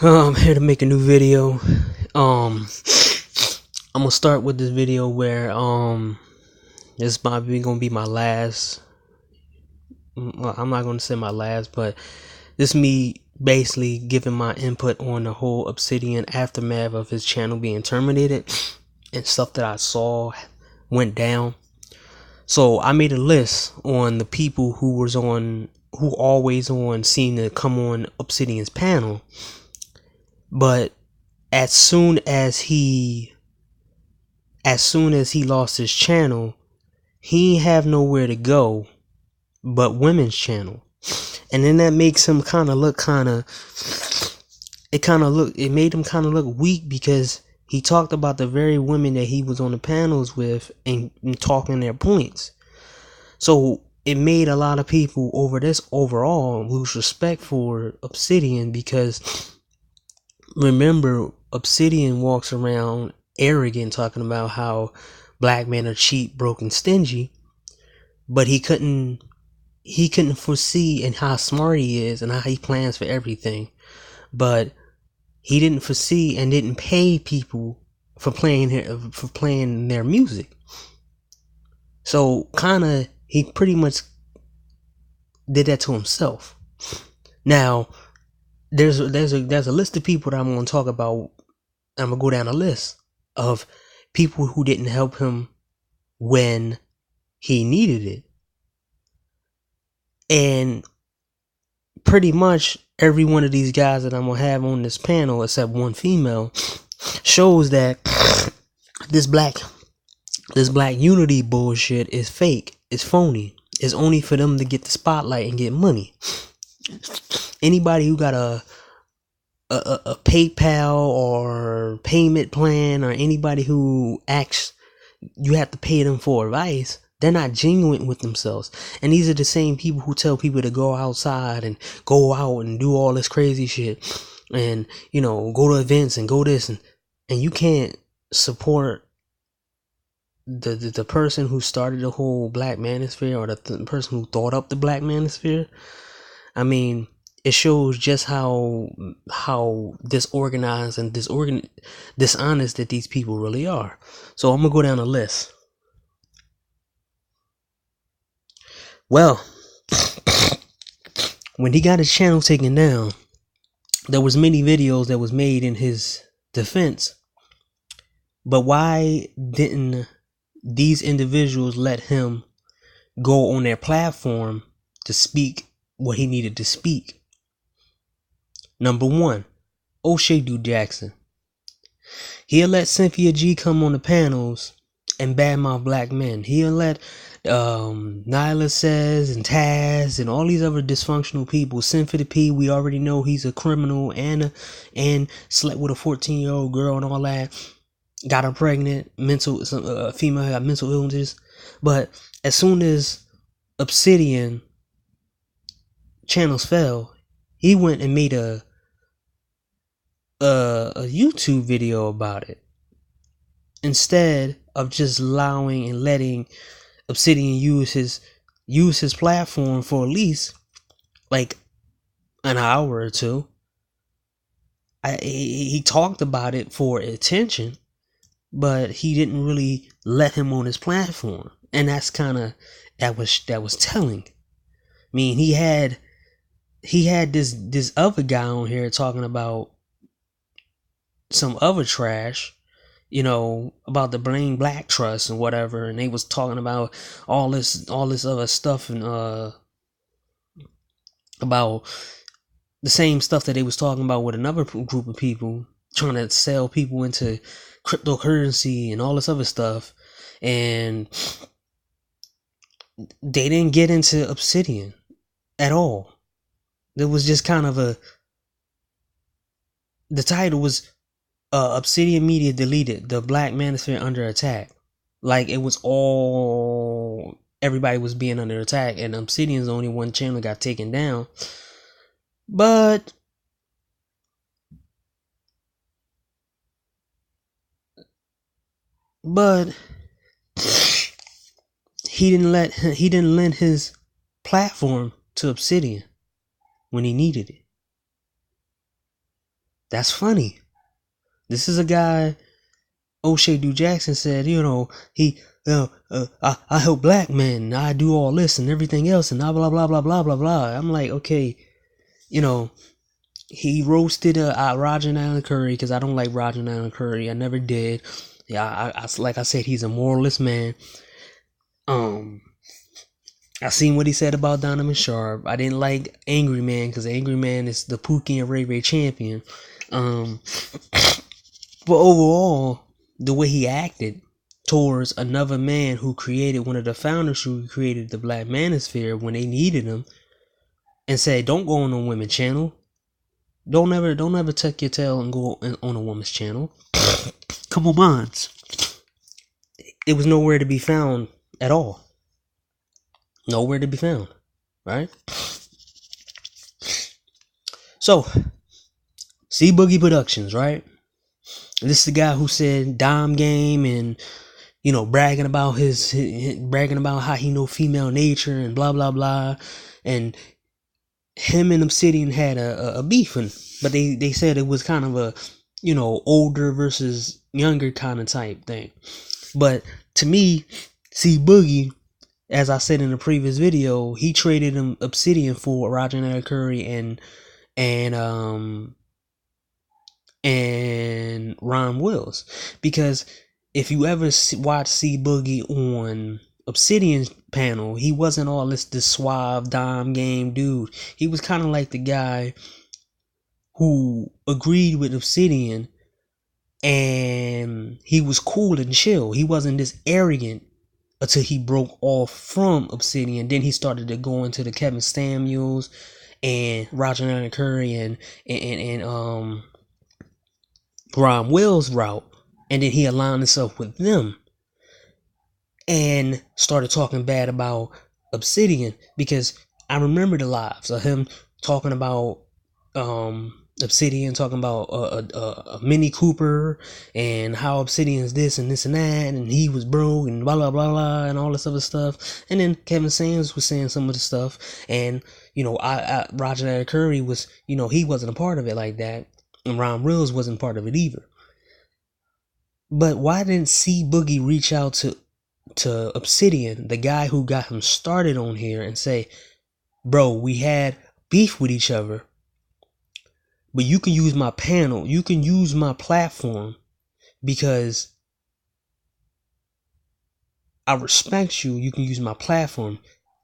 I'm here to make a new video. Um, I'm gonna start with this video where this probably gonna be my last. Well, I'm not gonna say my last, but this me basically giving my input on the whole Obsidian aftermath of his channel being terminated and stuff that I saw went down. So I made a list on the people who always seem to come on Obsidian's panel, but as soon as he lost his channel, he ain't have nowhere to go but women's channel. And then that makes him kind of look it made him kind of look weak, because he talked about the very women that he was on the panels with and talking their points. So it made a lot of people overall lose respect for Obsidian, because remember, Obsidian walks around arrogant, talking about how black men are cheap, broke, and stingy, but he couldn't foresee and how smart he is and how he plans for everything. But he didn't foresee and didn't pay people for playing their music. So he pretty much did that to himself. Now there's a list of people that I'm going to talk about. I'm going to go down a list of people who didn't help him when he needed it. And pretty much every one of these guys that I'm going to have on this panel, except one female, shows that this black unity bullshit is fake. It's phony. It's only for them to get the spotlight and get money. Anybody who got a PayPal or payment plan, or anybody who acts you have to pay them for advice, they're not genuine with themselves. And these are the same people who tell people to go outside and go out and do all this crazy shit, and go to events and go this, and you can't support the person who started the whole black manosphere, or the person who thought up the black manosphere. I mean, it shows just how disorganized and dishonest that these people really are. So I'm gonna go down a list. Well, when he got his channel taken down, there was many videos that was made in his defense. But why didn't these individuals let him go on their platform to speak what he needed to speak? Number one, O'Shea Jackson. He'll let Cynthia G come on the panels and badmouth black men. He'll let Nyla Says and Taz and all these other dysfunctional people. Cynthia P, we already know he's a criminal and slept with a 14-year-old girl and all that. Got her pregnant. Female got mental illnesses. But as soon as Obsidian channels fell, he went and made a YouTube video about it, instead of just allowing and letting Obsidian use his platform for at least like an hour or two. He talked about it for attention, but he didn't really let him on his platform, and that was telling. I mean, he had this other guy on here talking about some other trash, about the Blame Black Trust and whatever, and they was talking about all this other stuff, and about the same stuff that they was talking about with another group of people, trying to sell people into cryptocurrency and all this other stuff. And they didn't get into Obsidian at all. There was just kind of the title was Obsidian Media deleted, the Black Manosphere under attack. Like it was everybody was being under attack, and Obsidian's only one channel got taken down. But he didn't lend his platform to Obsidian when he needed it. That's funny. This is a guy, O'Shea Du Jackson said, I help black men, I do all this and everything else, and blah, blah, blah, blah, blah, blah, blah. I'm like, okay, he roasted Roger Allen Curry, because I don't like Roger Allen Curry. I never did. Yeah, I like I said, he's a moralist man. I seen what he said about Donovan Sharp. I didn't like Angry Man, because Angry Man is the Pookie and Ray Ray champion. But overall, the way he acted towards another man who created, one of the founders who created the Black Manosphere when they needed him, and said, don't go on a women's channel. Don't ever tuck your tail and go on a woman's channel. Come on, mons. It was nowhere to be found at all. Nowhere to be found, right? So, C Boogie Productions, right? This is the guy who said Dom Game and, bragging about bragging about how he know female nature and blah, blah, blah. And him and Obsidian had a beefing, but they said it was kind of a, older versus younger kind of type thing. But to me, C Boogie, as I said in the previous video, he traded him Obsidian for Roger Allen Curry and Ron Wills, because if you ever watch C Boogie on Obsidian's panel, he wasn't all this suave Dom Game dude. He was kind of like the guy who agreed with Obsidian, and he was cool and chill. He wasn't this arrogant until he broke off from Obsidian. Then he started to go into the Kevin Samuels and Roger Allen Curry and Ron Wills route, and then he aligned himself with them and started talking bad about Obsidian, because I remember the lives of him talking about Obsidian, talking about a Mini Cooper and how Obsidian's this and this and that, and he was broke and blah blah blah blah and all this other stuff. And then Kevin Samuels was saying some of the stuff, and Roger Allen Curry was, he wasn't a part of it like that, and Ron Wills wasn't part of it either. But why didn't C Boogie reach out to Obsidian, the guy who got him started on here, and say, bro, we had beef with each other, but you can use my panel, you can use my platform, because I respect you. You can use my platform.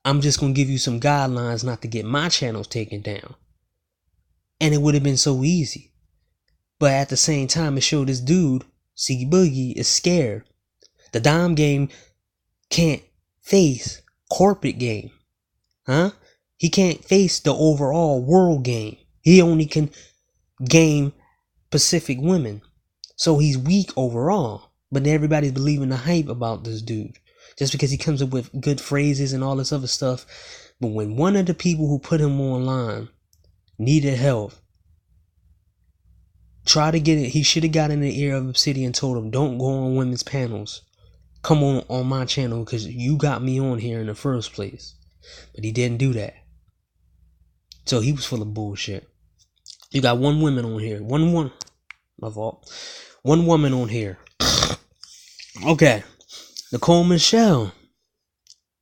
I'm just going to give you some guidelines not to get my channels taken down. And it would have been so easy. But at the same time, it showed this dude, C Boogie, is scared. The Dom Game can't face corporate game. He can't face the overall world game. He only can game Pacific women. So he's weak overall. But everybody's believing the hype about this dude, just because he comes up with good phrases and all this other stuff. But when one of the people who put him online needed help, try to get it, he should have got in the ear of Obsidian and told him, don't go on women's panels. Come on my channel, because you got me on here in the first place. But he didn't do that. So he was full of bullshit. You got one woman on here. My fault. One woman on here. Okay. Nicole Michelle.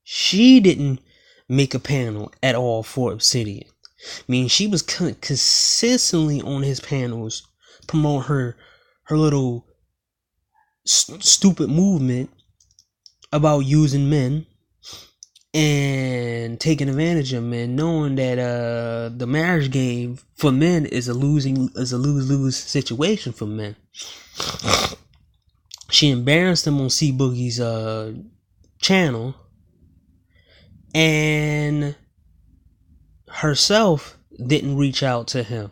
She didn't make a panel at all for Obsidian. I mean, she was consistently on his panels, promote her little stupid movement about using men and taking advantage of men, knowing that the marriage game for men is a lose-lose situation for men. She embarrassed him on C Boogie's channel, and herself didn't reach out to him.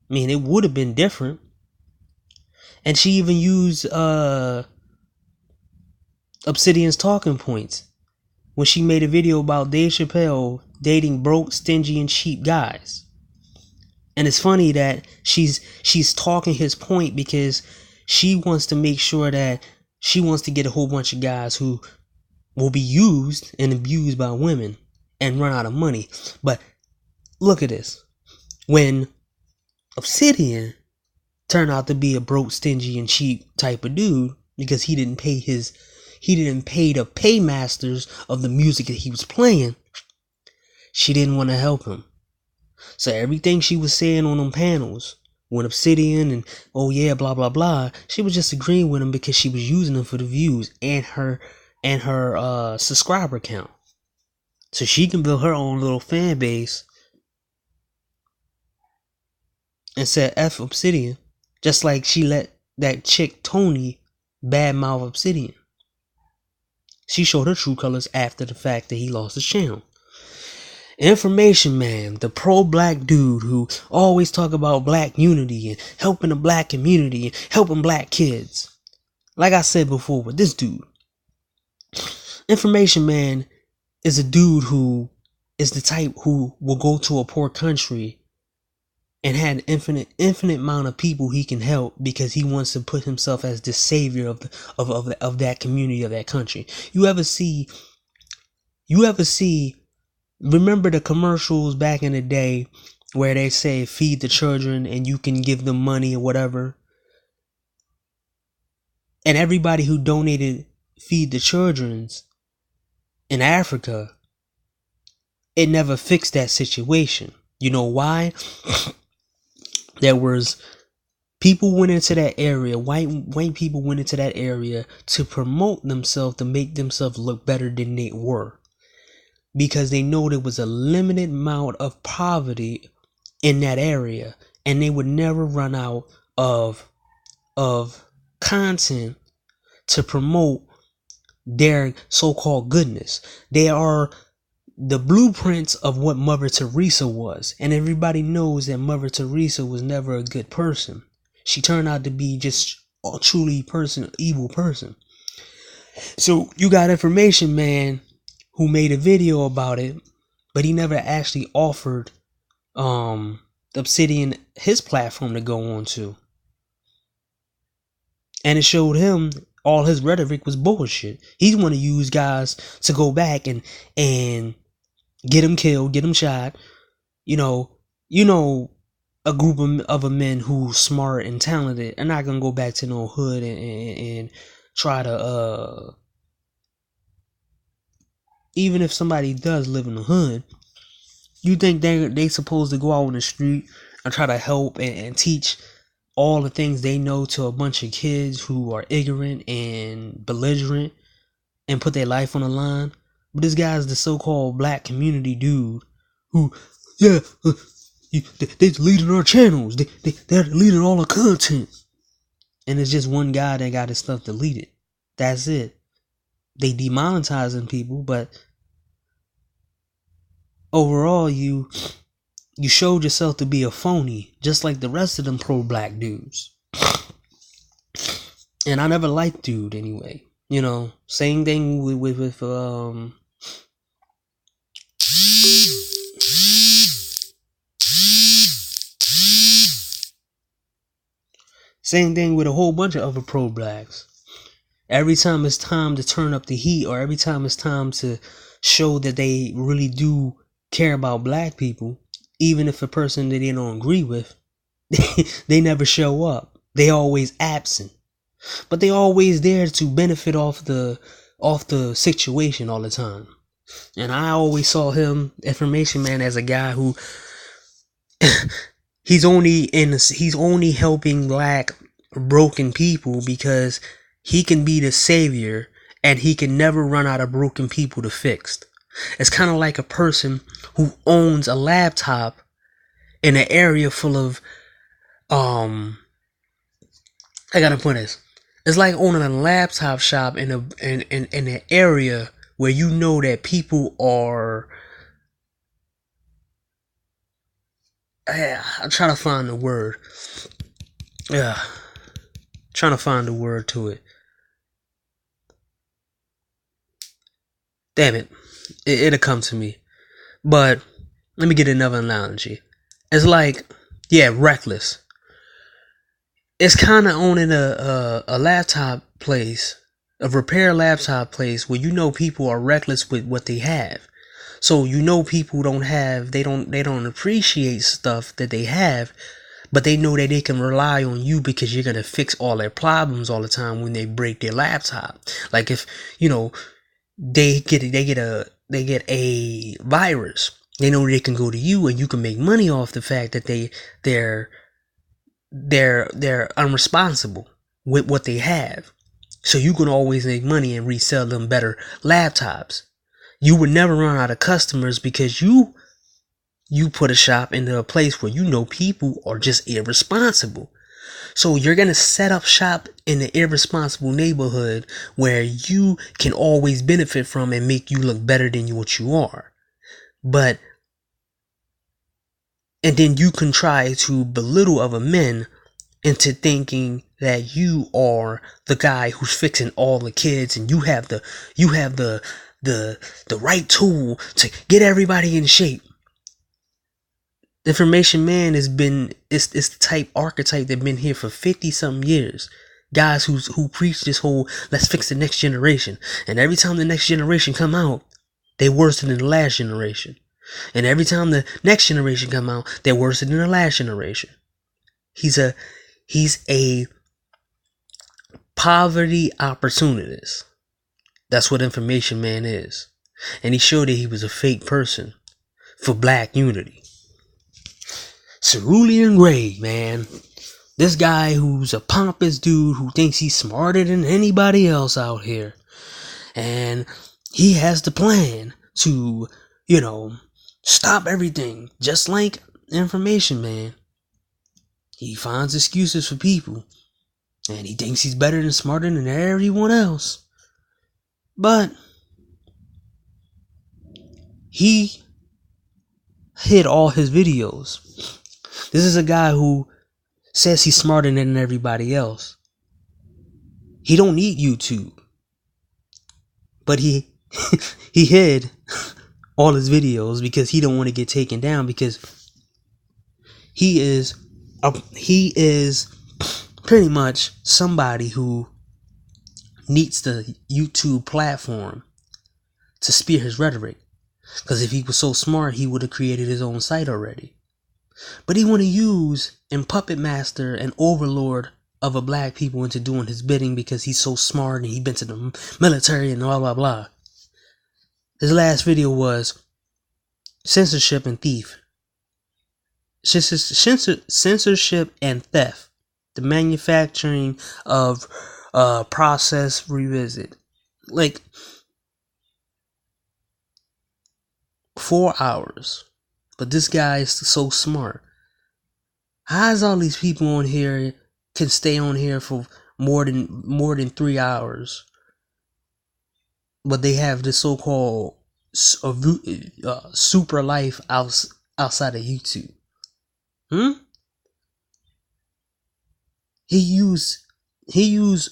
I mean, it would have been different. And she even used Obsidian's talking points when she made a video about Dave Chappelle dating broke, stingy, and cheap guys. And it's funny that she's talking his point, because she wants to make sure that she wants to get a whole bunch of guys who will be used and abused by women and run out of money. But look at this. When Obsidian turned out to be a broke, stingy, and cheap type of dude because he didn't pay the paymasters of the music that he was playing. She didn't want to help him. So everything she was saying on them panels, when Obsidian and oh yeah, blah blah blah, she was just agreeing with him because she was using them for the views and her subscriber count. So she can build her own little fan base and said F Obsidian. Just like she let that chick Tony badmouth Obsidian. She showed her true colors after the fact that he lost his channel. Information Man, the pro-black dude who always talk about black unity and helping the black community and helping black kids. Like I said before with this dude, Information Man is a dude who is the type who will go to a poor country and had an infinite amount of people he can help because he wants to put himself as the savior of that community, of that country. You ever see remember the commercials back in the day where they say feed the children and you can give them money or whatever? And everybody who donated feed the children's in Africa, it never fixed that situation. You know why? There was people went into that area, white people went into that area to promote themselves, to make themselves look better than they were. Because they know there was a limited amount of poverty in that area, and they would never run out of content to promote their so-called goodness. They are the blueprints of what Mother Teresa was, and everybody knows that Mother Teresa was never a good person. She turned out to be just a truly evil person. So you got Information Man who made a video about it, but he never actually offered Obsidian his platform to go on to. And it showed him all his rhetoric was bullshit. He's want to use guys to go back and get him killed, get him shot. You know, a group of men who's smart and talented are not gonna go back to no hood and try to even if somebody does live in the hood, you think they supposed to go out on the street and try to help and teach all the things they know to a bunch of kids who are ignorant and belligerent and put their life on the line? But this guy's the so-called black community dude who, they're deleting our channels. They're deleting all the content. And it's just one guy that got his stuff deleted. That's it. They demonetizing people, but overall you showed yourself to be a phony, just like the rest of them pro-black dudes. And I never liked dude anyway. You know, same thing with same thing with a whole bunch of other pro-blacks. Every time it's time to turn up the heat, or every time it's time to show that they really do care about black people, even if a person that they don't agree with, they never show up. They always absent. But they always there to benefit off the situation all the time. And I always saw him, Information Man, as a guy who he's only helping black broken people because he can be the savior and he can never run out of broken people to fix. It's kind of like a person who owns a laptop in an area full of I gotta put this. It's like owning a laptop shop in an area where you know that people are. I'm trying to find the word. Yeah, trying to find the word to it. Damn it, it'll come to me. But let me get another analogy. It's like, reckless. It's kind of owning a laptop place, a repair laptop place where you know people are reckless with what they have. So you know people they don't appreciate stuff that they have but they know that they can rely on you because you're gonna fix all their problems all the time when they break their laptop. Like if they get a virus, they know they can go to you and you can make money off the fact that they're unresponsible with what they have. So you can always make money and resell them better laptops. You would never run out of customers because you put a shop into a place where people are just irresponsible. So you're going to set up shop in an irresponsible neighborhood where you can always benefit from and make you look better than what you are. And then you can try to belittle other men into thinking that you are the guy who's fixing all the kids and you have the right tool to get everybody in shape. Information man is the archetype that's been here for 50 something years. Guys who preach this whole let's fix the next generation, and every time the next generation come out, they worse than the last generation, and every time the next generation come out, they're worse than the last generation. He's a poverty opportunist. That's what information man is, and he showed that he was a fake person for black unity. Cerulean Gray, man. This guy who's a pompous dude who thinks he's smarter than anybody else out here. And he has the plan to, stop everything. Just like information man. He finds excuses for people. And he thinks he's better and smarter than everyone else. But he hid all his videos. This is a guy who says he's smarter than everybody else. He don't need YouTube. But he hid all his videos because he don't want to get taken down, because he is pretty much somebody who needs the YouTube platform to spear his rhetoric. Because if he was so smart, he would have created his own site already. But he want to use and puppet master and overlord other black people into doing his bidding because he's so smart and he's been to the military and blah blah blah. His last video was censorship and thief. Censorship and theft. The manufacturing of process revisit. Like 4 hours. But this guy is so smart. How is all these people on here can stay on here for more than 3 hours, but they have this so-called super life outside of YouTube? He used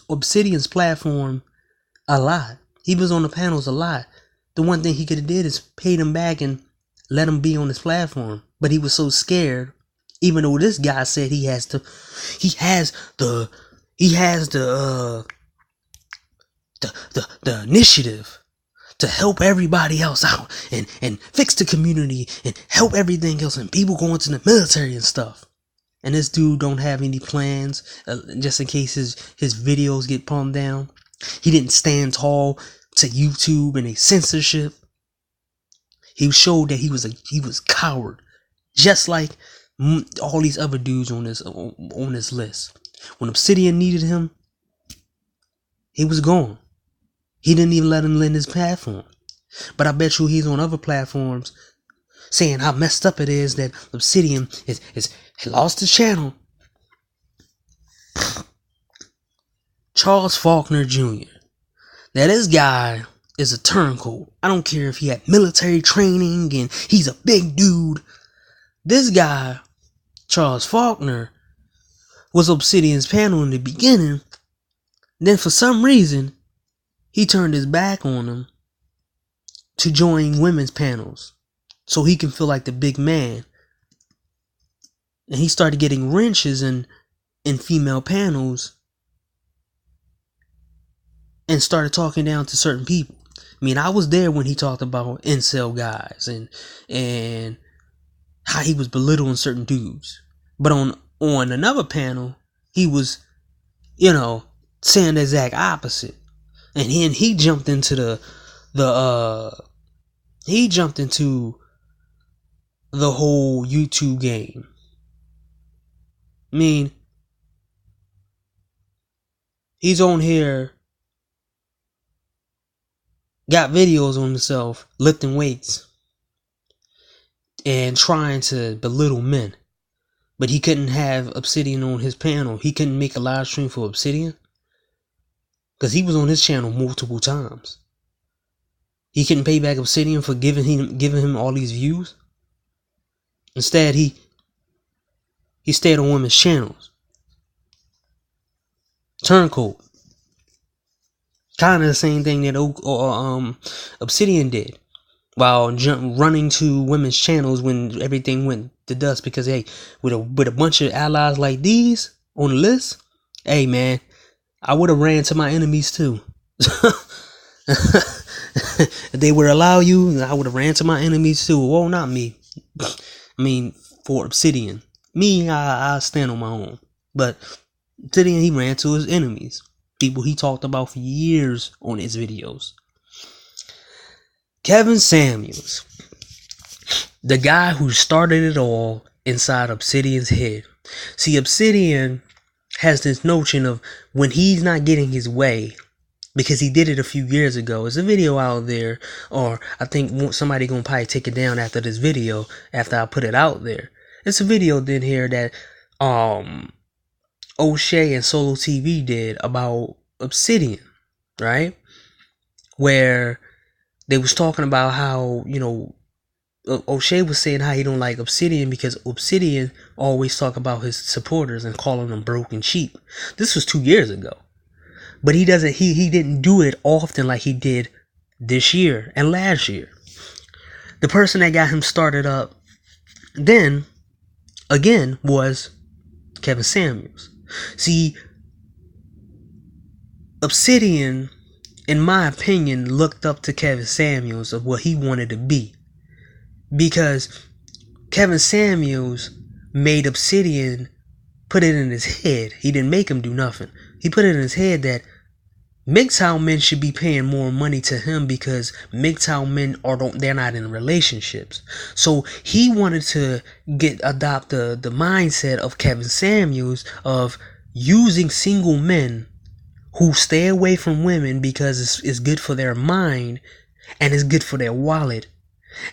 Obsidian's platform a lot. He was on the panels a lot. The one thing he could have did is paid him back and let him be on his platform, but he was so scared. Even though this guy said he has the initiative to help everybody else out and fix the community and help everything else and people going to the military and stuff. And this dude don't have any plans, just in case his videos get pumped down. He didn't stand tall to YouTube and a censorship. He showed that he was coward, just like all these other dudes on this list. When Obsidian needed him, he was gone. He didn't even let him lend his platform. But I bet you he's on other platforms saying how messed up it is that Obsidian is lost his channel. Charles Faulkner Jr. Now this guy is a turncoat. I don't care if he had military training and he's a big dude. This guy, Charles Faulkner, was Obsidian's panel in the beginning. Then for some reason, he turned his back on him to join women's panels so he can feel like the big man. And he started getting wrenches in female panels and started talking down to certain people. I mean, I was there when he talked about incel guys and how he was belittling certain dudes. But on on another panel, he was, you know, saying the exact opposite. And then he jumped into he jumped into the whole YouTube game. I mean, he's on here, got videos on himself lifting weights and trying to belittle men. But he couldn't have Obsidian on his panel. He couldn't make a live stream for Obsidian because he was on his channel multiple times. He couldn't pay back Obsidian for giving him all these views. Instead, he stayed on women's channels. Turncoat. Kind of the same thing that Obsidian did, while running to women's channels when everything went to dust. Because hey, with a bunch of allies like these on the list, hey man, I would have ran to my enemies too. If they would allow you, I would have ran to my enemies too. Well, not me. I mean, for Obsidian, me, I stand on my own. But Obsidian, he ran to his enemies, people he talked about for years on his videos. Kevin Samuels, the guy who started it all inside Obsidian's head. See, Obsidian has this notion of when he's not getting his way, because he did it a few years ago. There's a video out there, or I think somebody gonna probably take it down after this video, after I put it out there. It's a video in here that O'Shea and Solo TV did about Obsidian, right? Where they was talking about how, you know, O'Shea was saying how he don't like Obsidian because Obsidian always talk about his supporters and calling them broken sheep. This was 2 years ago. But he didn't do it often like he did this year and last year. The person that got him started up then, again, was Kevin Samuels. See, Obsidian, in my opinion, looked up to Kevin Samuels of what he wanted to be. Because Kevin Samuels made Obsidian put it in his head. He didn't make him do nothing. He put it in his head that MGTOW men should be paying more money to him because MGTOW men they're not in relationships. So he wanted to adopt the mindset of Kevin Samuels of using single men who stay away from women because it's good for their mind and it's good for their wallet,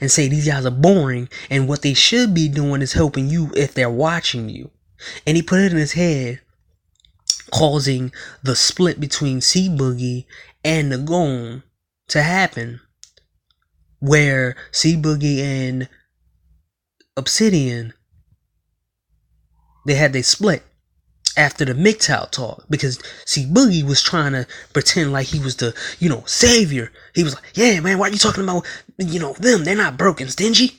and say these guys are boring and what they should be doing is helping you if they're watching you. And he put it in his head, causing the split between C Boogie and the Gone to happen, where C Boogie and Obsidian, they had their split after the MGTOW talk, because C Boogie was trying to pretend like he was the, you know, savior. He was like, yeah man, why are you talking about, you know, them, they're not broke and stingy.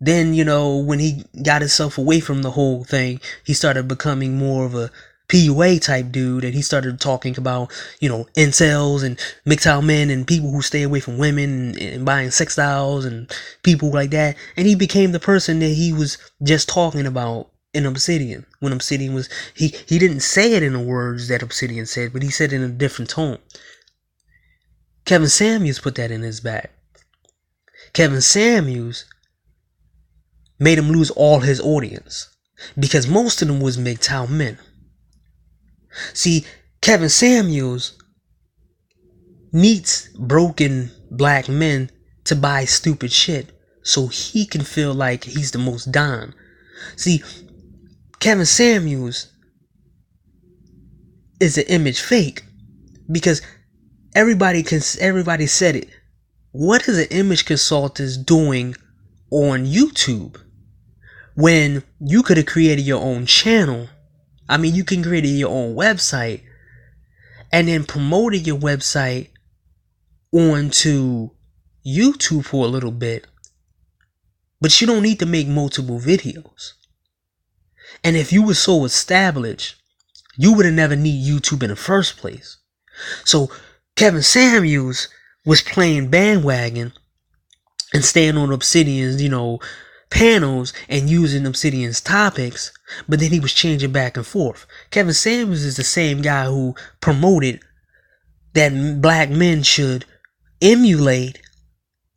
Then, you know, when he got himself away from the whole thing, he started becoming more of a PUA type dude, and he started talking about, you know, incels and MGTOW men and people who stay away from women and buying sex dolls and people like that. And he became the person that he was just talking about in Obsidian. When Obsidian was, he didn't say it in the words that Obsidian said, but he said it in a different tone. Kevin Samuels put that in his bag. Kevin Samuels made him lose all his audience because most of them was MGTOW men. See, Kevin Samuels needs broken black men to buy stupid shit so he can feel like he's the most Don. See, Kevin Samuels is an image fake because everybody said it. What is an image consultant doing on YouTube when you could have created your own channel? I mean, you can create your own website and then promoted your website onto YouTube for a little bit, but you don't need to make multiple videos. And if you were so established, you would have never need YouTube in the first place. So Kevin Samuels was playing bandwagon and staying on Obsidian's, you know, panels and using Obsidian's topics, but then he was changing back and forth. Kevin Samuels is the same guy who promoted that black men should emulate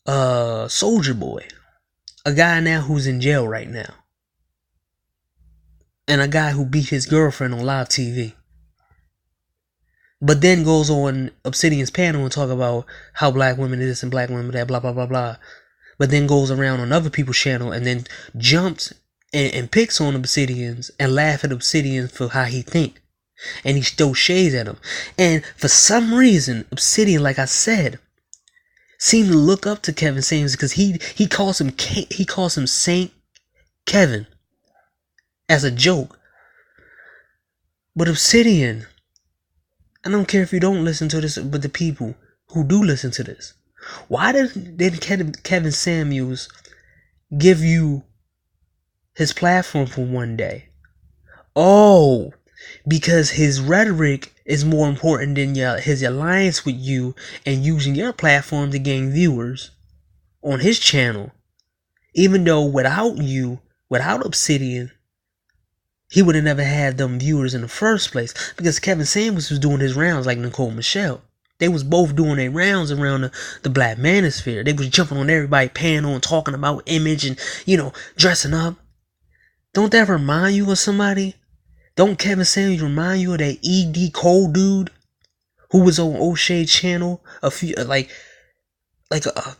Soldier Boy, a guy now who's in jail right now, and a guy who beat his girlfriend on live TV. But then goes on Obsidian's panel and talk about how black women this and black women that, blah blah blah blah. But then goes around on other people's channel and then jumps and picks on Obsidians and laugh at Obsidian for how he think. And he throws shades at him. And for some reason, Obsidian, like I said, seemed to look up to Kevin Samuels because he calls him Saint Kevin as a joke. But Obsidian, I don't care if you don't listen to this, but the people who do listen to this, why did Kevin Samuels give you his platform for one day? Oh, because his rhetoric is more important than his alliance with you and using your platform to gain viewers on his channel. Even though without you, without Obsidian, he would have never had them viewers in the first place, because Kevin Samuels was doing his rounds like Nicole Michelle. They was both doing their rounds around the Black Manosphere. They was jumping on everybody's panel and talking about image and, dressing up. Don't that remind you of somebody? Don't Kevin Samuels remind you of that ED Cole dude who was on O'Shea's channel a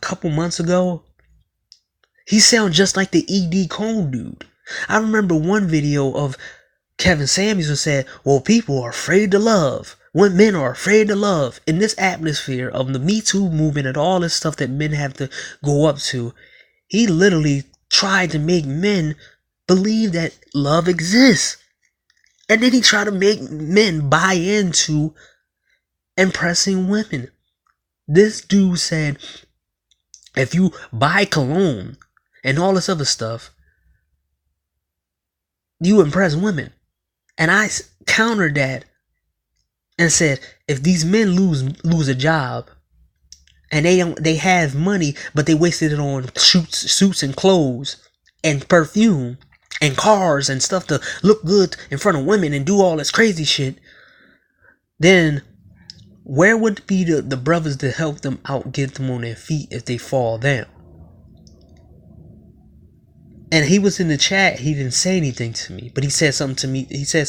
couple months ago? He sounds just like the ED Cole dude. I remember one video of Kevin Samuels who said, well, people are afraid to love. When men are afraid to love, in this atmosphere of the Me Too movement and all this stuff that men have to go up to, he literally tried to make men believe that love exists. And then he tried to make men buy into impressing women. This dude said, if you buy cologne and all this other stuff, you impress women. And I countered that and said, if these men lose a job and they have money, but they wasted it on suits and clothes and perfume and cars and stuff to look good in front of women and do all this crazy shit, then where would be the brothers to help them out, get them on their feet if they fall down? And he was in the chat. He didn't say anything to me, but he said something to me. He said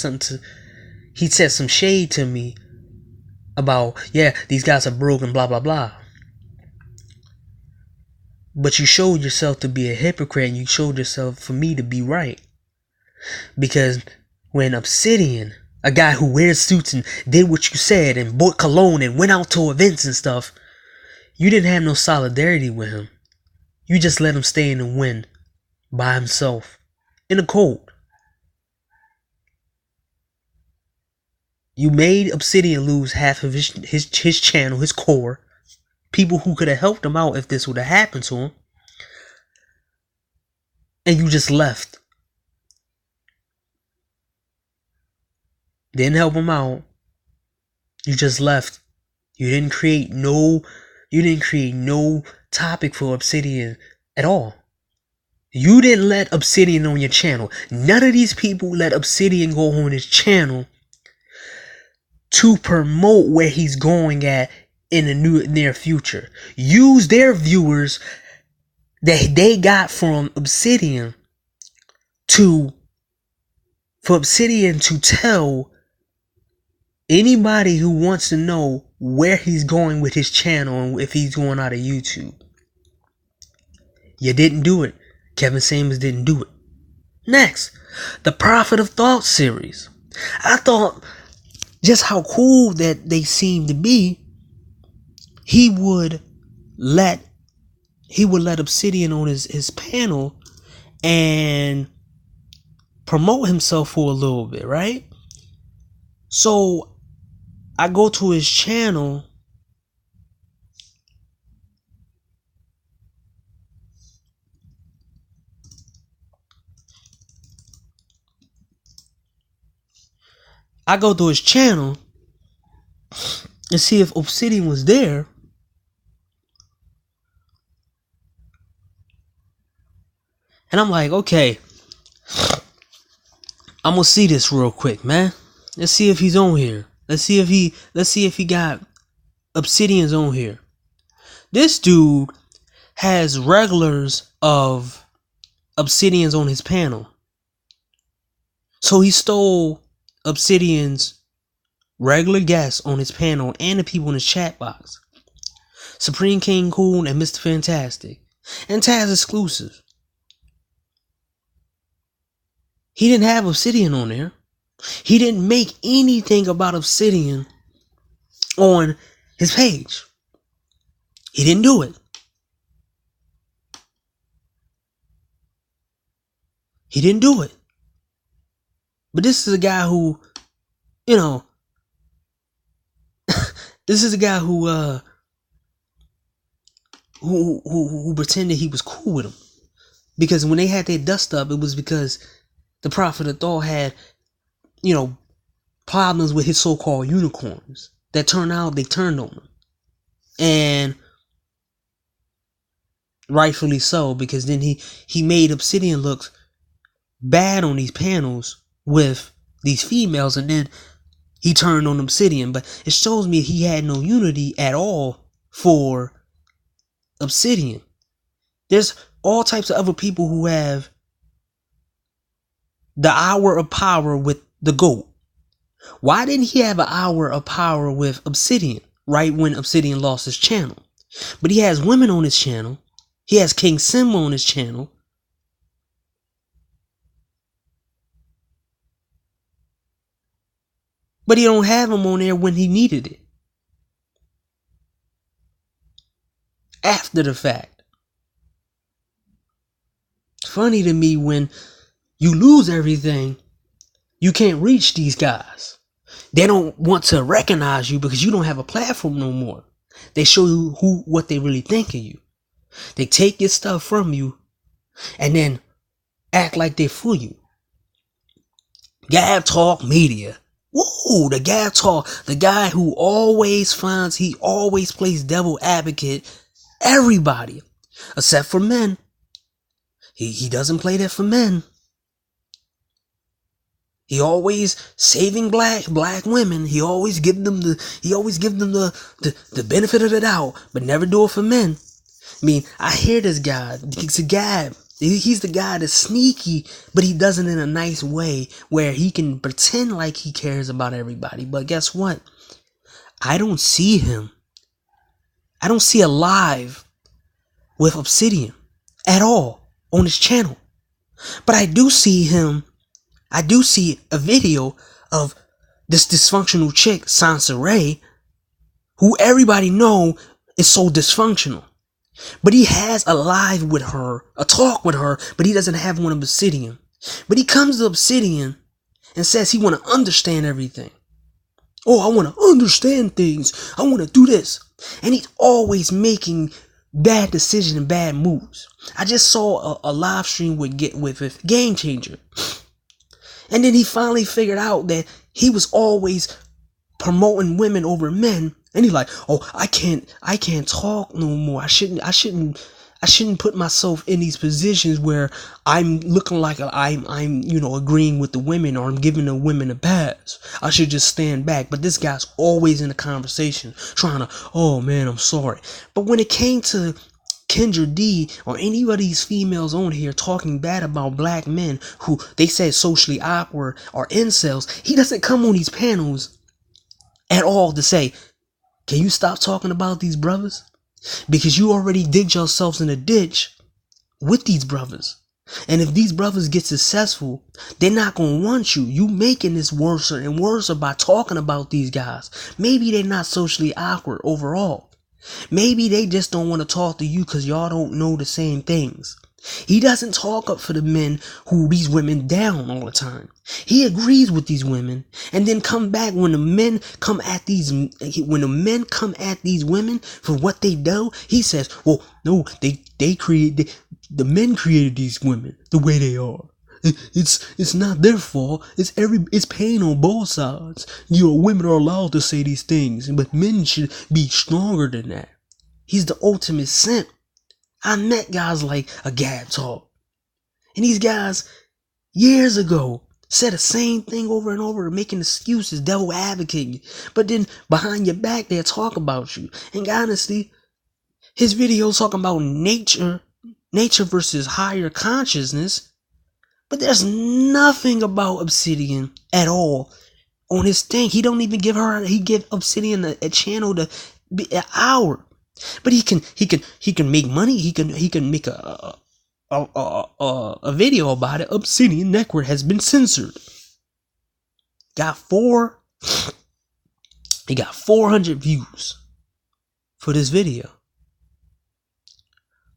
some shade to me about, yeah, these guys are broken, blah blah blah. But you showed yourself to be a hypocrite, and you showed yourself for me to be right. Because when Obsidian, a guy who wears suits and did what you said and bought cologne and went out to events and stuff, you didn't have no solidarity with him. You just let him stay in the wind by himself in the cold. You made Obsidian lose half of his channel, his core, people who could have helped him out if this would have happened to him, and you just left. Didn't help him out. You just left. You didn't create no topic for Obsidian at all. You didn't let Obsidian on your channel. None of these people let Obsidian go on his channel to promote where he's going at in the near future. Use their viewers that they got from Obsidian for Obsidian to tell anybody who wants to know where he's going with his channel and if he's going out of YouTube. You didn't do it. Kevin Samuels didn't do it. Next, the Prophet of Thought series. I thought just how cool that they seemed to be. He would let Obsidian on his panel and promote himself for a little bit, right? So I go to his channel. I go to his channel and see if Obsidian was there. And I'm like, okay, I'm gonna see this real quick, man. Let's see if he's on here. Let's see if he got Obsidians on here. This dude has regulars of Obsidians on his panel. So he stole Obsidian's regular guests on his panel and the people in his chat box. Supreme King Cool and Mr. Fantastic. And Taz exclusive. He didn't have Obsidian on there. He didn't make anything about Obsidian on his page. He didn't do it. He didn't do it. But this is a guy who, you know, this is a guy who pretended he was cool with him. Because when they had their dust up, it was because the Prophet of Thor had, you know, problems with his so-called unicorns. That turned out they turned on him. And rightfully so, because then he made Obsidian look bad on these panels with these females, and then he turned on Obsidian. But it shows me he had no unity at all for Obsidian. There's all types of other people who have the hour of power with the GOAT. Why didn't he have an hour of power with Obsidian right when Obsidian lost his channel? But he has women on his channel. He has King Simba on his channel. But he don't have him on there when he needed it. After the fact. It's funny to me when you lose everything, you can't reach these guys. They don't want to recognize you because you don't have a platform no more. They show you what they really think of you. They take your stuff from you and then act like they fool you. Gab Talk Media. Woo, the Gab Talk. The guy who always plays devil advocate. Everybody. Except for men. He doesn't play that for men. He always saving black women. He always give them the benefit of the doubt, but never do it for men. I mean, I hear this guy. He's a guy. He's the guy that's sneaky, but he does it in a nice way where he can pretend like he cares about everybody. But guess what? I don't see him. I don't see a live with Obsidian at all on his channel. But I do see him. I do see a video of this dysfunctional chick, Sansa Ray, who everybody know is so dysfunctional. But he has a live with her, a talk with her, but he doesn't have one of Obsidian. But he comes to Obsidian and says he want to understand everything. Oh, I want to understand things. I want to do this. And he's always making bad decisions and bad moves. I just saw a live stream with Game Changer. And then he finally figured out that he was always promoting women over men. And he's like, oh, I can't talk no more. I shouldn't put myself in these positions where I'm looking like I'm agreeing with the women, or I'm giving the women a pass. I should just stand back. But this guy's always in a conversation trying to, oh man, I'm sorry. But when it came to Kendra D or any of these females on here talking bad about black men who they say socially awkward or incels, he doesn't come on these panels at all to say, can you stop talking about these brothers? Because you already digged yourselves in a ditch with these brothers. And if these brothers get successful, they're not going to want you. You making this worse and worse by talking about these guys. Maybe they're not socially awkward overall. Maybe they just don't want to talk to you because y'all don't know the same things. He doesn't talk up for the men who these women down all the time. He agrees with these women and then come back when the men come at these women for what they do. He says, well, no, the men created these women the way they are. It's not their fault. It's pain on both sides. Women are allowed to say these things, but men should be stronger than that. He's the ultimate simp. I met guys like a Gab Talk, And these guys, years ago, said the same thing over and over, making excuses, devil advocating. But then behind your back, they'll talk about you. And honestly, his videos talking about nature versus higher consciousness. But there's nothing about Obsidian at all on his thing. He don't even give Obsidian a channel to be an hour. But he can make money. He can make a video about it. Obsidian Network has been censored. He got 400 views for this video.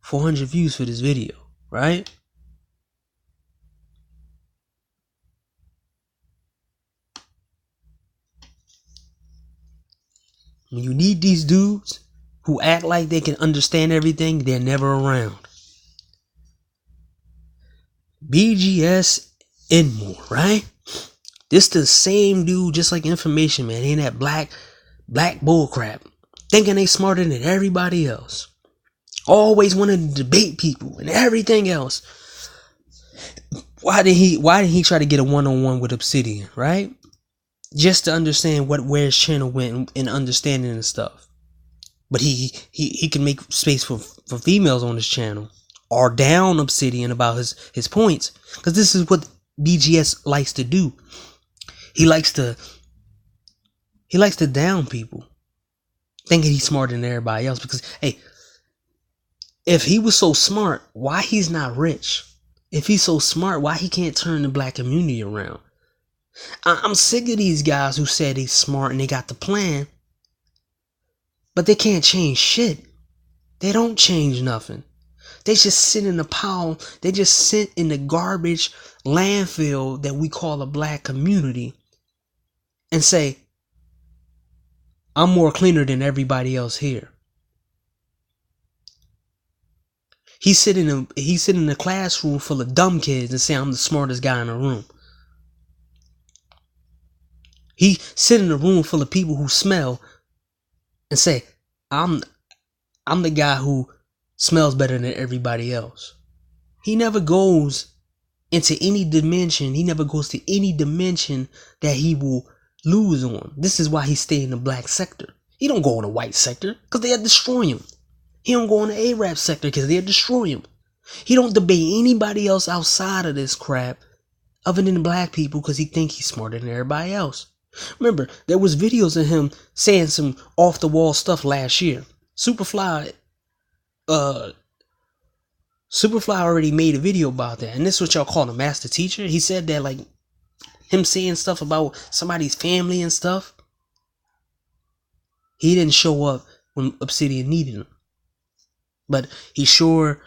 400 views for this video, right? When you need these dudes who act like they can understand everything, they're never around. BGS and more, right? This the same dude, just like Information Man, ain't that black bullcrap, thinking they smarter than everybody else. Always wanted to debate people and everything else. Why did he try to get a one-on-one with Obsidian, right? Just to understand where his channel went and understanding and stuff. But he can make space for females on his channel, or down Obsidian about his points, because this is what BGS likes to do. He likes to down people, thinking he's smarter than everybody else. Because hey, if he was so smart, why he's not rich? If he's so smart, why he can't turn the black community around? I'm sick of these guys who said they smart and they got the plan, but they can't change shit. They don't change nothing. They just sit in the pile. They just sit in the garbage landfill that we call a black community and say, I'm more cleaner than everybody else here. He's sitting in a classroom full of dumb kids and say, I'm the smartest guy in the room. He sit in a room full of people who smell and say, I'm the guy who smells better than everybody else. He never goes into any dimension. He never goes to any dimension that he will lose on. This is why he stay in the black sector. He don't go in the white sector because they'll destroy him. He don't go in the Arab sector because they'll destroy him. He don't debate anybody else outside of this crap other than the black people because he think he's smarter than everybody else. Remember, there was videos of him saying some off the wall stuff last year. Superfly already made a video about that, and this is what y'all call a master teacher. He said that, like, him saying stuff about somebody's family and stuff, he didn't show up when Obsidian needed him, but he sure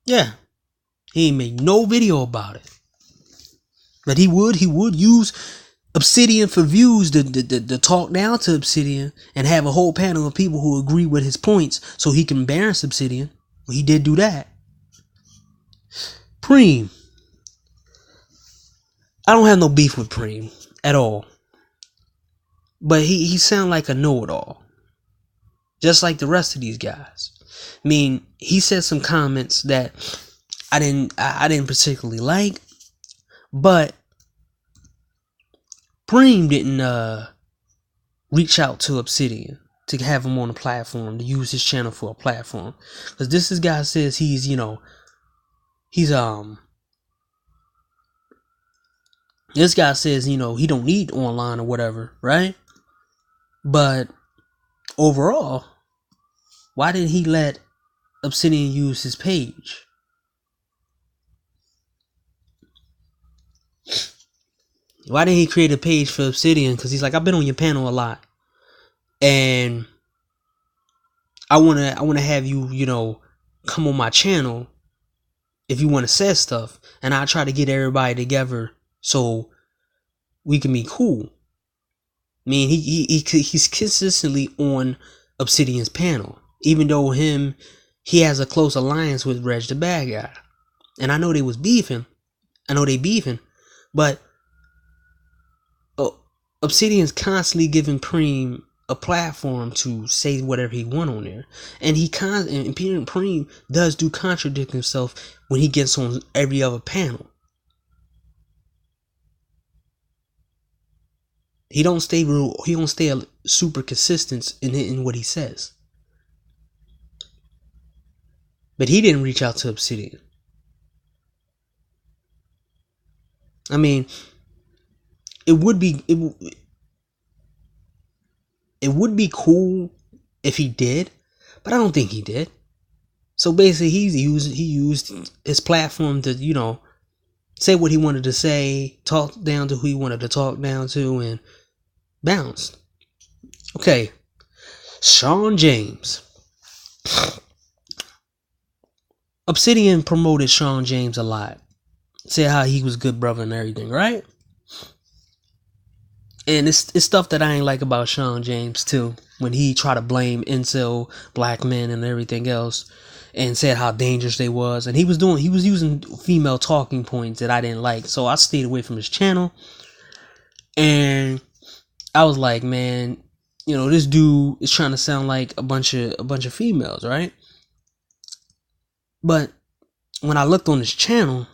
he ain't made no video about it. But he would use Obsidian for views to talk down to Obsidian and have a whole panel of people who agree with his points so he can embarrass Obsidian. Well, he did do that. Preem. I don't have no beef with Preem at all. But he sound like a know-it-all. Just like the rest of these guys. I mean, he said some comments that I didn't particularly like, but Preem didn't reach out to Obsidian to have him on a platform, to use his channel for a platform. Because this guy says he's this guy says, he don't need online or whatever, right? But overall, why didn't he let Obsidian use his page? Why didn't he create a page for Obsidian? Because he's like, I've been on your panel a lot, and I wanna have you, come on my channel if you want to say stuff, and I try to get everybody together so we can be cool. I mean, he's consistently on Obsidian's panel, even though he has a close alliance with Reg the bad guy, and I know they beefing, but Obsidian's constantly giving Preem a platform to say whatever he want on there. And and Preem does do contradict himself when he gets on every other panel. He don't stay super consistent in what he says. But he didn't reach out to Obsidian. I mean, it would be cool if he did, but I don't think he did. So basically, he used his platform to, you know, say what he wanted to say, talk down to who he wanted to talk down to, and bounced. Okay, Sean James. Obsidian promoted Sean James a lot. Said how he was good brother and everything, right? And it's stuff that I ain't like about Sean James too. When he tried to blame incel black men and everything else, and said how dangerous they was, and he was using female talking points that I didn't like, so I stayed away from his channel. And I was like, man, you know, this dude is trying to sound like a bunch of females, right? But when I looked on his channel,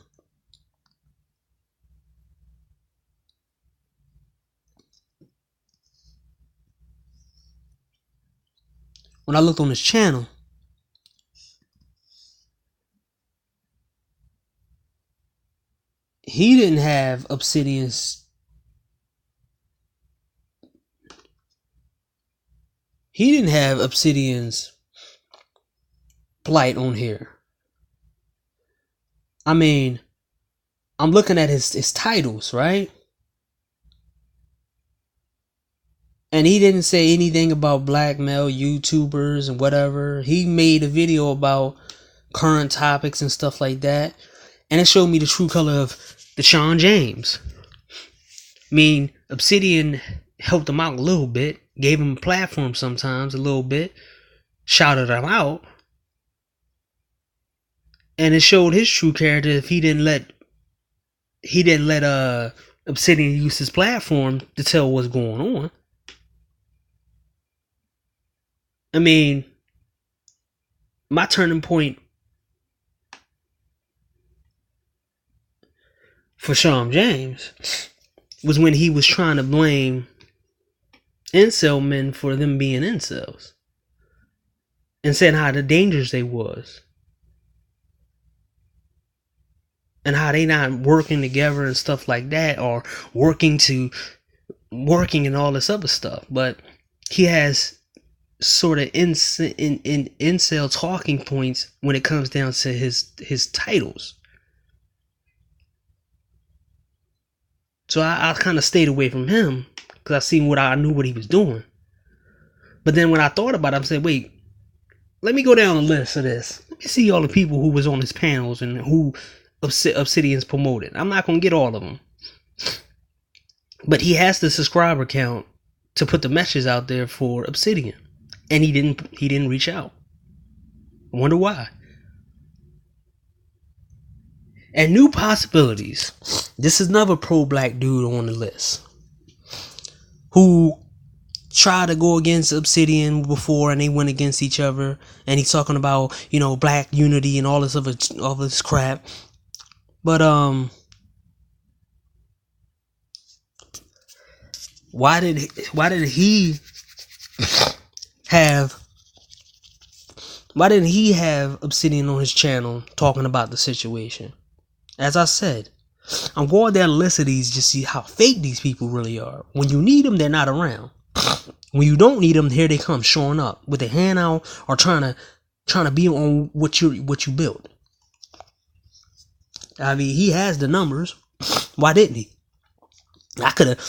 he didn't have Obsidian's plight on here. I mean, I'm looking at his titles, right? And he didn't say anything about black male YouTubers and whatever. He made a video about current topics and stuff like that. And it showed me the true color of the Sean James. I mean, Obsidian helped him out a little bit. Gave him a platform sometimes a little bit. Shouted him out. And it showed his true character if he didn't let Obsidian use his platform to tell what's going on. I mean, my turning point for Sean James was when he was trying to blame incel men for them being incels, and saying how the dangers they was, and how they not working together and stuff like that, or working and all this other stuff. But he has sort of incel talking points when it comes down to his titles. So I kind of stayed away from him because I knew what he was doing. But then when I thought about it, I said, wait, let me go down the list of this. Let me see all the people who was on his panels and who Obsidian's promoted. I'm not going to get all of them. But he has the subscriber count to put the message out there for Obsidian. And he didn't reach out. I wonder why. And New Possibilities. This is another pro-black dude on the list who tried to go against Obsidian before, and they went against each other. And he's talking about, you know, black unity and all this crap. But why did he have Obsidian on his channel talking about the situation? As I said, I'm going down the list of these just to see how fake these people really are. When you need them, they're not around. When you don't need them, here they come showing up with their hand out or trying to be on what you built. I mean, he has the numbers. Why didn't he? I could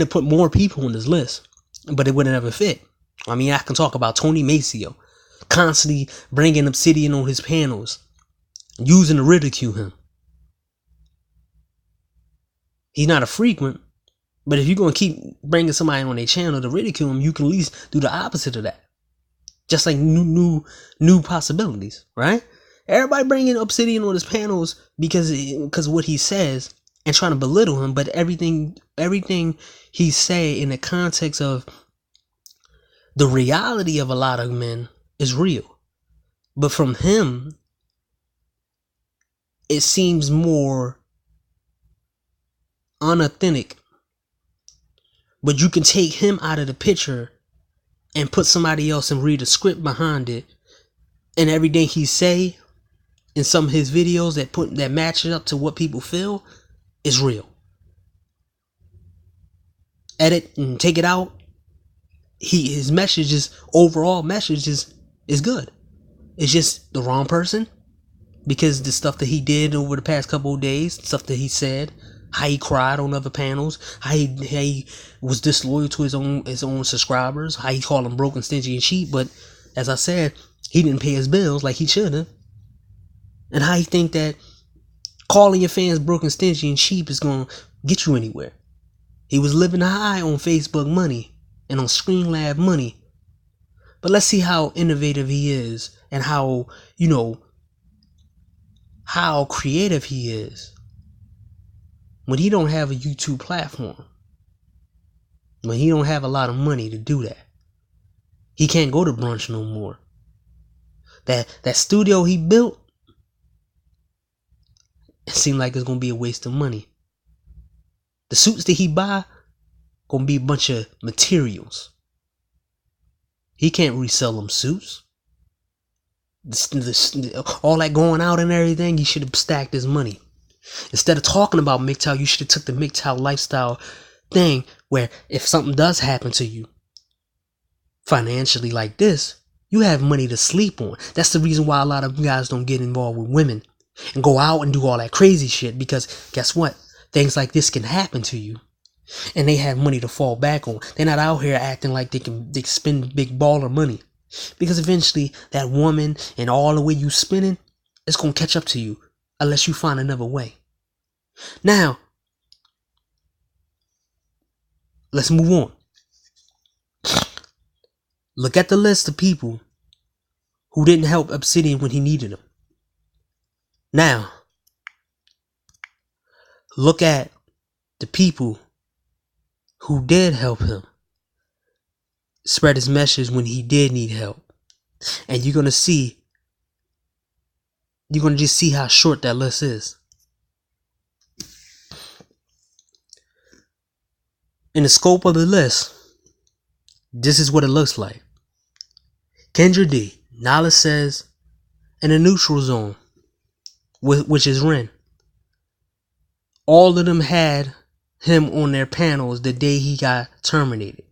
have put more people on this list, but it wouldn't ever fit. I mean, I can talk about Tony Maceo constantly bringing Obsidian on his panels, using to ridicule him. He's not a frequent, but if you're going to keep bringing somebody on their channel to ridicule him, you can at least do the opposite of that. Just like new possibilities, right? Everybody bringing Obsidian on his panels because of what he says and trying to belittle him, but everything he say in the context of The reality of a lot of men is real. But from him, it seems more unauthentic. But you can take him out of the picture and put somebody else and read a script behind it, and everything he say in some of his videos that matches up to what people feel is real. Edit and take it out. His messages, overall messages, is good. It's just the wrong person, because the stuff that he did over the past couple of days, stuff that he said, how he cried on other panels, how he was disloyal to his own subscribers, how he called them broken, stingy, and cheap. But as I said, he didn't pay his bills like he should have. And how he think that calling your fans broken, stingy, and cheap is gonna get you anywhere. He was living high on Facebook money and on Streamlab money. But let's see how innovative he is, and how, how creative he is when he don't have a YouTube platform, when he don't have a lot of money to do that. He can't go to brunch no more. That studio he built, it seemed like it's gonna be a waste of money. The suits that he buy gonna be a bunch of materials. He can't resell them suits. All that going out and everything, he should have stacked his money. Instead of talking about MGTOW, you should have took the MGTOW lifestyle thing, where if something does happen to you financially like this, you have money to sleep on. That's the reason why a lot of guys don't get involved with women and go out and do all that crazy shit, because guess what? Things like this can happen to you, and they have money to fall back on. They're not out here acting like they can spend big baller money, because eventually that woman and all the way you spending, it's gonna catch up to you unless you find another way. Now, let's move on. Look at the list of people who didn't help Obsidian when he needed them. Now, look at the people who did help him spread his message when he did need help. And you're going to just see how short that list is. In the scope of the list, this is what it looks like. Kendra D, Nala Says, and the Neutral Zone, which is Ren. All of them had him on their panels the day he got terminated.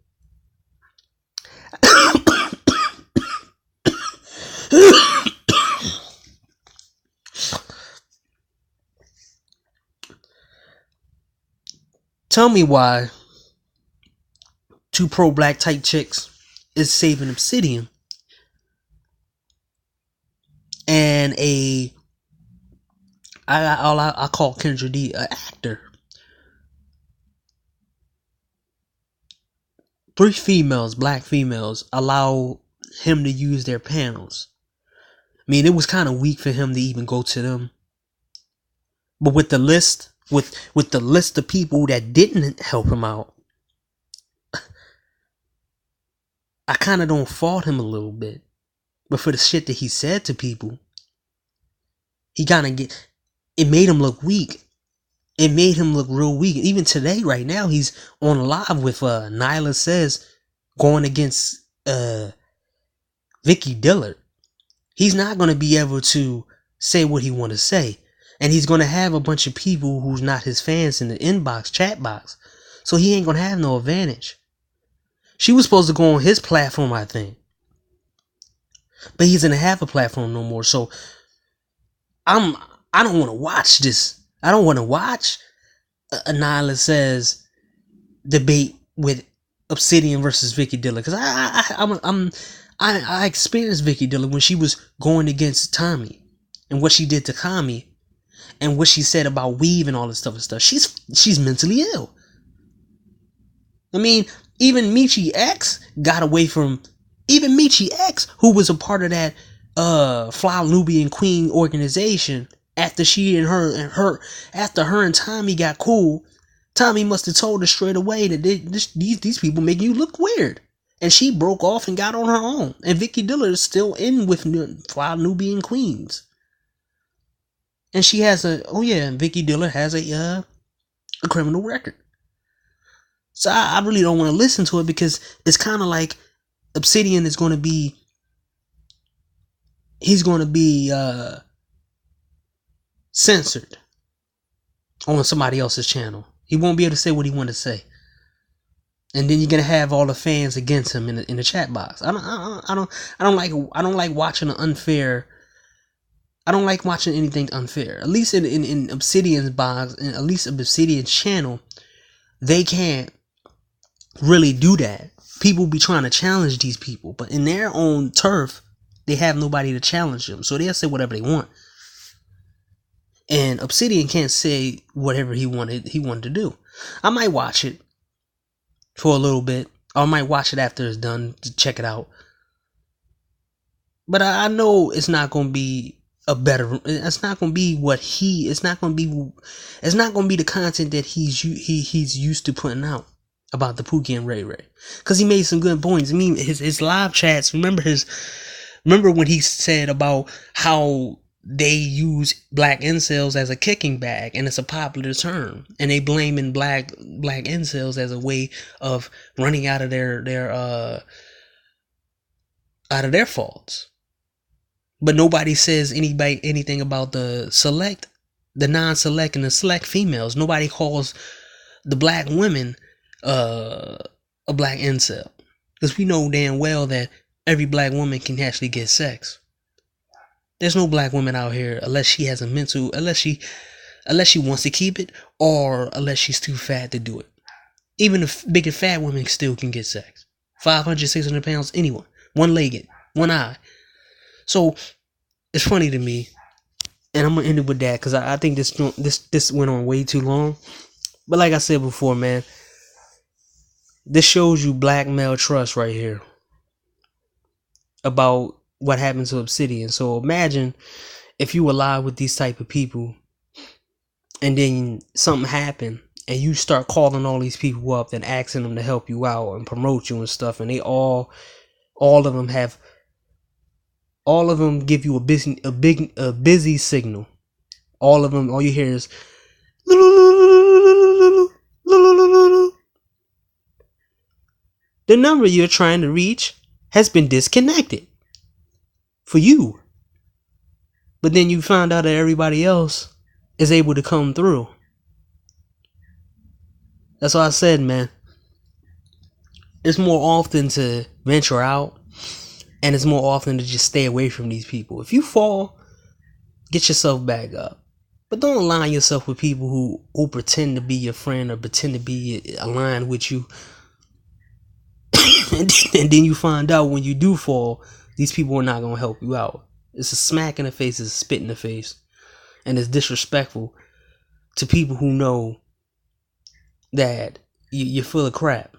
Tell me why two pro-black type chicks is saving Obsidian, and I call Kendra D an actor. 3 females, black females, allow him to use their panels. I mean, it was kind of weak for him to even go to them. But with the list, with the list of people that didn't help him out, I kind of don't fault him a little bit. But for the shit that he said to people, he kind of it made him look weak. It made him look real weak. Even today, right now, he's on live with Nyla Says going against Vicky Dillard. He's not going to be able to say what he want to say. And he's going to have a bunch of people who's not his fans in the inbox, chat box. So he ain't going to have no advantage. She was supposed to go on his platform, I think. But he doesn't have a platform no more. So I don't want to watch this. I don't want to watch Nyla Says debate with Obsidian versus Vicky Dillard, because I experienced Vicky Dillard when she was going against Tommy and what she did to Kami and what she said about weave and all this stuff. She's mentally ill. I mean, even Michi X got away from, even Michi X, who was a part of that Fly Nubian Queen organization. After after her and Tommy got cool, Tommy must have told her straight away that these people make you look weird. And she broke off and got on her own. And Vicky Diller is still in with Nubian Queens. And she has Vicky Diller has a criminal record. So I really don't want to listen to it because it's kind of like Obsidian is going to be, he's going to be censored on somebody else's channel. He won't be able to say what he wanted to say. And then you're gonna have all the fans against him in the chat box. I don't like watching an unfair. I don't like watching anything unfair. At least in Obsidian's box, at least in Obsidian's channel, they can't really do that. People be trying to challenge these people, but in their own turf, they have nobody to challenge them, so they'll say whatever they want. And Obsidian can't say whatever he wanted to do. I might watch it for a little bit. Or I might watch it after it's done to check it out. But I know it's not going to be it's not going to be it's not going to be the content that he's used to putting out about the Pookie and Ray Ray. Because he made some good points. I mean, his live chats, remember when he said about how they use black incels as a kicking bag, and it's a popular term, and they blaming black incels as a way of running out of their faults. But nobody says anything about the non-select and the select females. Nobody calls the black women a black incel, because we know damn well that every black woman can actually get sex. There's no black woman out here unless she has unless she wants to keep it, or unless she's too fat to do it. Even the big and fat women still can get sex. 500, 600 pounds, anyone. One-legged, one eye. So it's funny to me, and I'm gonna end it with that because I think this went on way too long. But like I said before, man, this shows you black male trust right here about what happened to Obsidian. So imagine if you were live with these type of people, and then something happened, and you start calling all these people up and asking them to help you out and promote you and stuff, and they all of them give you a busy signal. All of them, all you hear is the number you're trying to reach has been disconnected for you. But then you find out that everybody else is able to come through. That's why I said, man, it's more often to venture out, and it's more often to just stay away from these people. If you fall, get yourself back up. But don't align yourself with people who pretend to be your friend or pretend to be aligned with you. And then you find out when you do fall, these people are not going to help you out. It's a smack in the face, it's a spit in the face. And it's disrespectful to people who know that you're full of crap.